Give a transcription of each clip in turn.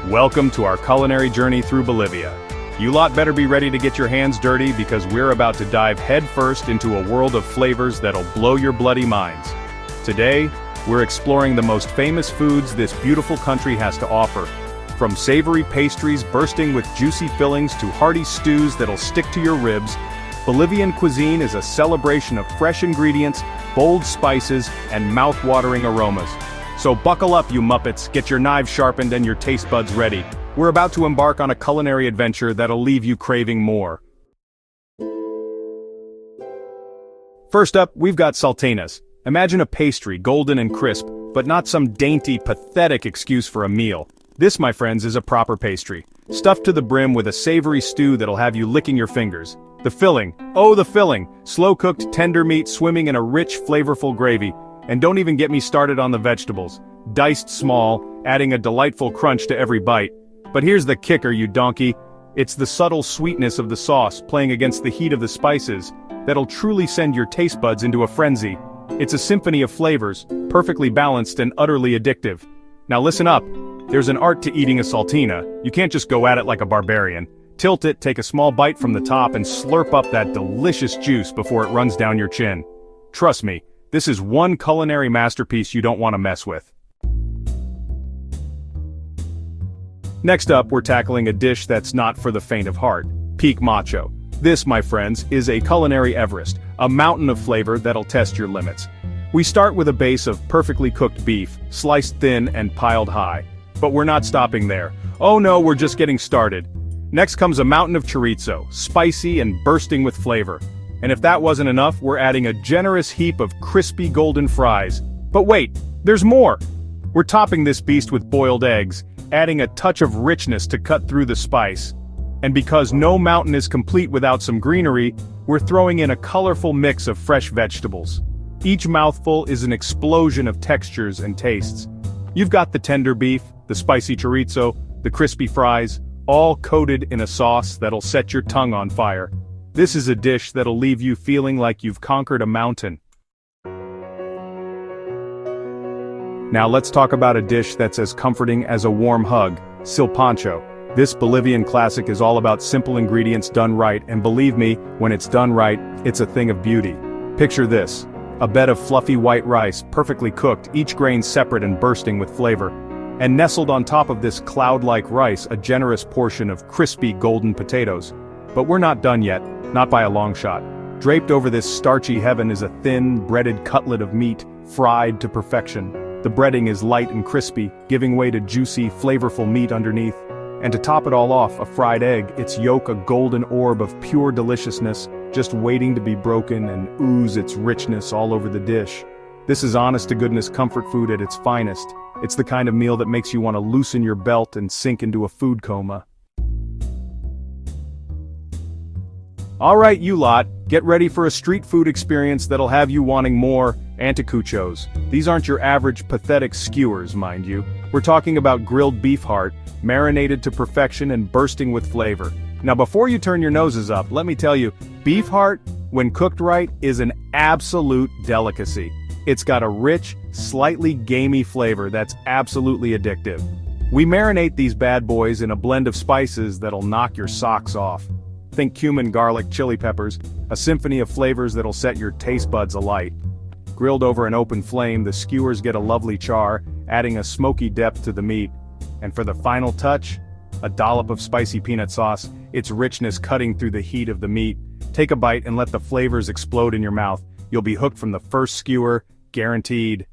Welcome to our culinary journey through Bolivia. You lot better be ready to get your hands dirty because we're about to dive headfirst into a world of flavors that'll blow your bloody minds. Today, we're exploring the most famous foods this beautiful country has to offer. From savory pastries bursting with juicy fillings to hearty stews that'll stick to your ribs, Bolivian cuisine is a celebration of fresh ingredients, bold spices, and mouth-watering aromas. So buckle up, you Muppets, get your knives sharpened and your taste buds ready. We're about to embark on a culinary adventure that'll leave you craving more. First up, we've got salteñas. Imagine a pastry, golden and crisp, but not some dainty, pathetic excuse for a meal. This, my friends, is a proper pastry, stuffed to the brim with a savory stew that'll have you licking your fingers. The filling, oh the filling, slow-cooked tender meat swimming in a rich, flavorful gravy. And don't even get me started on the vegetables. Diced small, adding a delightful crunch to every bite. But here's the kicker, you donkey. It's the subtle sweetness of the sauce playing against the heat of the spices that'll truly send your taste buds into a frenzy. It's a symphony of flavors, perfectly balanced and utterly addictive. Now listen up. There's an art to eating a salteña. You can't just go at it like a barbarian. Tilt it, take a small bite from the top, and slurp up that delicious juice before it runs down your chin. Trust me. This is one culinary masterpiece you don't want to mess with. Next up, we're tackling a dish that's not for the faint of heart. Peak macho. This, my friends, is a culinary Everest, a mountain of flavor that'll test your limits. We start with a base of perfectly cooked beef, sliced thin and piled high. But we're not stopping there. Oh no, we're just getting started. Next comes a mountain of chorizo, spicy and bursting with flavor. And if that wasn't enough, we're adding a generous heap of crispy golden fries. But wait, there's more! We're topping this beast with boiled eggs, adding a touch of richness to cut through the spice. And because no mountain is complete without some greenery, we're throwing in a colorful mix of fresh vegetables. Each mouthful is an explosion of textures and tastes. You've got the tender beef, the spicy chorizo, the crispy fries, all coated in a sauce that'll set your tongue on fire. This is a dish that'll leave you feeling like you've conquered a mountain. Now let's talk about a dish that's as comforting as a warm hug, silpancho. This Bolivian classic is all about simple ingredients done right, and believe me, when it's done right, it's a thing of beauty. Picture this: a bed of fluffy white rice, perfectly cooked, each grain separate and bursting with flavor. And nestled on top of this cloud-like rice, a generous portion of crispy golden potatoes. But we're not done yet, not by a long shot. Draped over this starchy heaven is a thin, breaded cutlet of meat, fried to perfection. The breading is light and crispy, giving way to juicy, flavorful meat underneath. And to top it all off, a fried egg, its yolk a golden orb of pure deliciousness, just waiting to be broken and ooze its richness all over the dish. This is honest-to-goodness comfort food at its finest. It's the kind of meal that makes you want to loosen your belt and sink into a food coma. Alright, you lot, get ready for a street food experience that'll have you wanting more anticuchos. These aren't your average pathetic skewers, mind you. We're talking about grilled beef heart, marinated to perfection and bursting with flavor. Now before you turn your noses up, let me tell you, beef heart, when cooked right, is an absolute delicacy. It's got a rich, slightly gamey flavor that's absolutely addictive. We marinate these bad boys in a blend of spices that'll knock your socks off. Think cumin, garlic, chili peppers, a symphony of flavors that'll set your taste buds alight. Grilled over an open flame, the skewers get a lovely char, adding a smoky depth to the meat. And for the final touch, a dollop of spicy peanut sauce, its richness cutting through the heat of the meat. Take a bite and let the flavors explode in your mouth. You'll be hooked from the first skewer, guaranteed.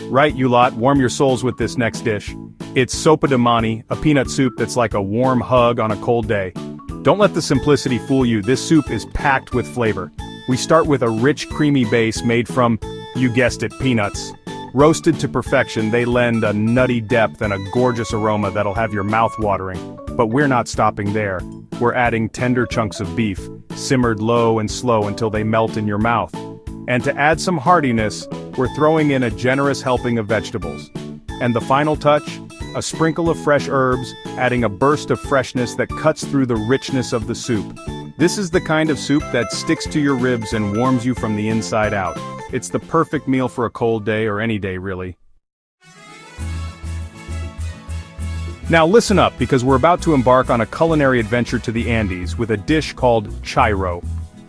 Right, you lot, warm your souls with this next dish. It's sopa de mani, a peanut soup that's like a warm hug on a cold day. Don't let the simplicity fool you, this soup is packed with flavor. We start with a rich creamy base made from, you guessed it, peanuts. Roasted to perfection, they lend a nutty depth and a gorgeous aroma that'll have your mouth watering. But we're not stopping there. We're adding tender chunks of beef, simmered low and slow until they melt in your mouth. And to add some heartiness, we're throwing in a generous helping of vegetables. And the final touch? A sprinkle of fresh herbs, adding a burst of freshness that cuts through the richness of the soup. This is the kind of soup that sticks to your ribs and warms you from the inside out. It's the perfect meal for a cold day or any day, really. Now listen up, because we're about to embark on a culinary adventure to the Andes with a dish called chiro.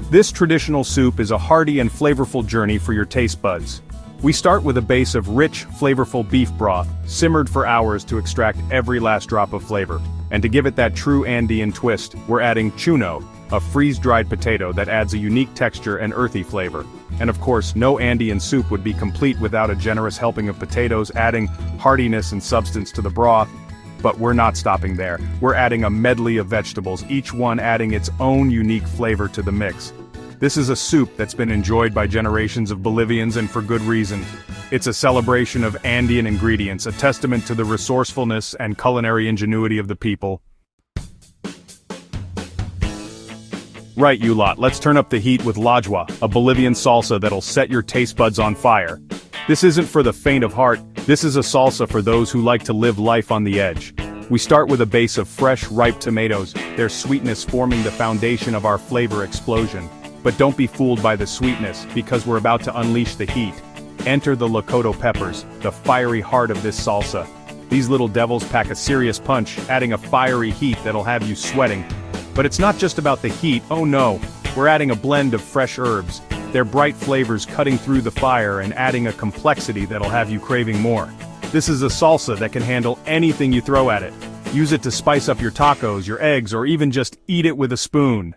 This traditional soup is a hearty and flavorful journey for your taste buds. We start with a base of rich, flavorful beef broth, simmered for hours to extract every last drop of flavor. And to give it that true Andean twist, we're adding chuno, a freeze-dried potato that adds a unique texture and earthy flavor. And of course, no Andean soup would be complete without a generous helping of potatoes, adding heartiness and substance to the broth. But we're not stopping there. We're adding a medley of vegetables, each one adding its own unique flavor to the mix. This is a soup that's been enjoyed by generations of Bolivians, and for good reason. It's a celebration of Andean ingredients, a testament to the resourcefulness and culinary ingenuity of the people. Right, you lot, let's turn up the heat with lajwa, a Bolivian salsa that'll set your taste buds on fire. This isn't for the faint of heart, this is a salsa for those who like to live life on the edge. We start with a base of fresh, ripe tomatoes, their sweetness forming the foundation of our flavor explosion. But don't be fooled by the sweetness, because we're about to unleash the heat. Enter the locoto peppers, the fiery heart of this salsa. These little devils pack a serious punch, adding a fiery heat that'll have you sweating. But it's not just about the heat, oh no, we're adding a blend of fresh herbs, their bright flavors cutting through the fire and adding a complexity that'll have you craving more. This is a salsa that can handle anything you throw at it. Use it to spice up your tacos, your eggs, or even just eat it with a spoon.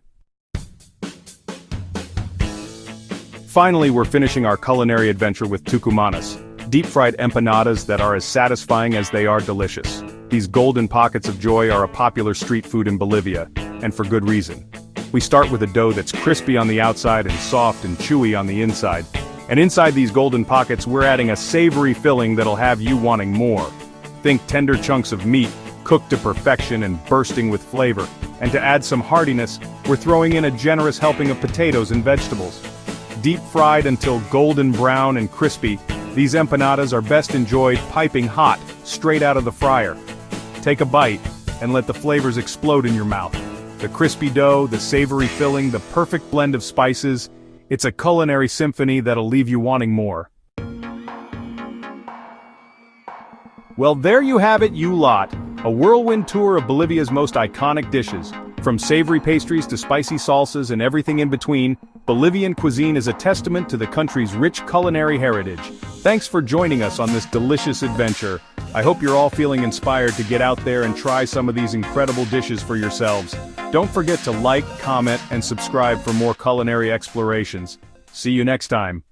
Finally, we're finishing our culinary adventure with tucumanas, deep-fried empanadas that are as satisfying as they are delicious. These golden pockets of joy are a popular street food in Bolivia, and for good reason. We start with a dough that's crispy on the outside and soft and chewy on the inside. And inside these golden pockets, we're adding a savory filling that'll have you wanting more. Think tender chunks of meat, cooked to perfection and bursting with flavor. And to add some heartiness, we're throwing in a generous helping of potatoes and vegetables. Deep fried until golden brown and crispy, these empanadas are best enjoyed piping hot, straight out of the fryer. Take a bite, and let the flavors explode in your mouth. The crispy dough, the savory filling, the perfect blend of spices, it's a culinary symphony that'll leave you wanting more. Well, there you have it, you lot. A whirlwind tour of Bolivia's most iconic dishes. From savory pastries to spicy salsas and everything in between, Bolivian cuisine is a testament to the country's rich culinary heritage. Thanks for joining us on this delicious adventure. I hope you're all feeling inspired to get out there and try some of these incredible dishes for yourselves. Don't forget to like, comment, and subscribe for more culinary explorations. See you next time.